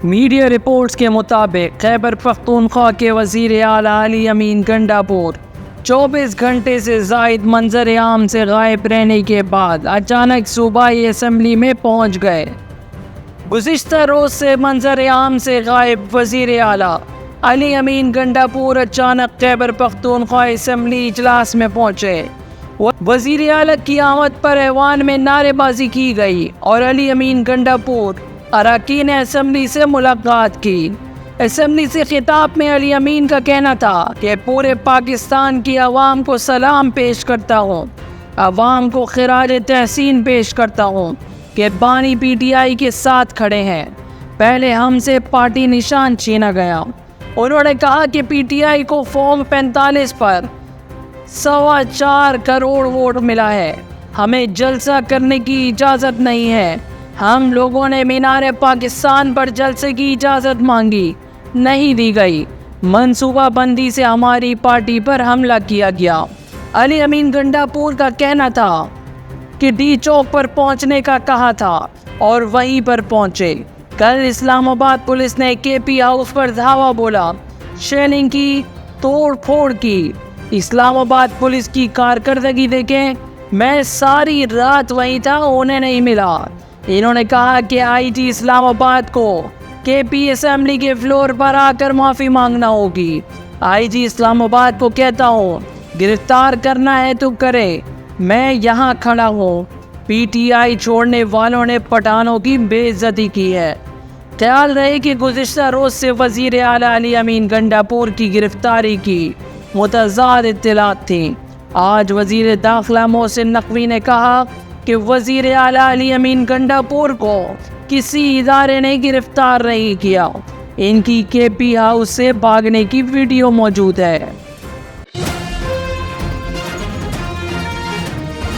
Media reports کے مطابق خیبر پختونخوا کے وزیر اعلیٰ علی امین گنڈاپور 24 گھنٹے سے زائد منظر عام سے غائب رہنے کے بعد اچانک صوبائی اسمبلی میں پہنچ گئے۔ گزشتہ روز سے منظر عام سے غائب وزیر اعلیٰ علی امین گنڈاپور اچانک خیبر پختونخوا اسمبلی اجلاس میں پہنچے۔ وزیر اعلیٰ کی آمد پر ایوان میں نعرے بازی کی گئی اور علی امین گنڈاپور اراکین اسمبلی سے ملاقات کی۔ اسمبلی سے خطاب میں علی امین کا کہنا تھا کہ پورے پاکستان کی عوام کو سلام پیش کرتا ہوں، عوام کو خراج تحسین پیش کرتا ہوں کہ بانی پی ٹی آئی کے ساتھ کھڑے ہیں۔ پہلے ہم سے پارٹی نشان چھینا گیا۔ انہوں نے کہا کہ پی ٹی آئی کو فارم 45 پر 4.25 کروڑ ووٹ ملا ہے، ہمیں جلسہ کرنے کی اجازت نہیں ہے۔ ہم لوگوں نے مینار پاکستان پر جلسے کی اجازت مانگی، نہیں دی گئی۔ منصوبہ بندی سے ہماری پارٹی پر حملہ کیا گیا۔ علی امین گنڈاپور کا کہنا تھا کہ ڈی چوک پر پہنچنے کا کہا تھا اور وہیں پر پہنچے۔ کل اسلام آباد پولیس نے کے پی ہاؤس پر دھاوا بولا، شیلنگ کی، توڑ پھوڑ کی۔ اسلام آباد پولیس کی کارکردگی دیکھیں، میں ساری رات وہیں تھا، انہیں نہیں ملا۔ انہوں نے کہا کہ آئی جی اسلام آباد کو کے پی اسمبلی کے فلور پر آ کر معافی مانگنا ہوگی۔ آئی جی اسلام آباد کو کہتا ہوں، گرفتار کرنا ہے تو کرے، میں یہاں کھڑا ہوں۔ پی ٹی آئی چھوڑنے والوں نے پٹھانوں کی بے عزتی کی ہے۔ خیال رہے کہ گزشتہ روز سے وزیر اعلیٰ علی امین گنڈاپور کی گرفتاری کی متضاد اطلاعات تھیں۔ آج وزیر داخلہ محسن نقوی نے کہا کہ وزیر اعلیٰ علی امین گنڈاپور کو کسی ادارے نے گرفتار نہیں کیا۔ ان کی کے پی ہاؤس سے بھاگنے کی ویڈیو موجود ہے۔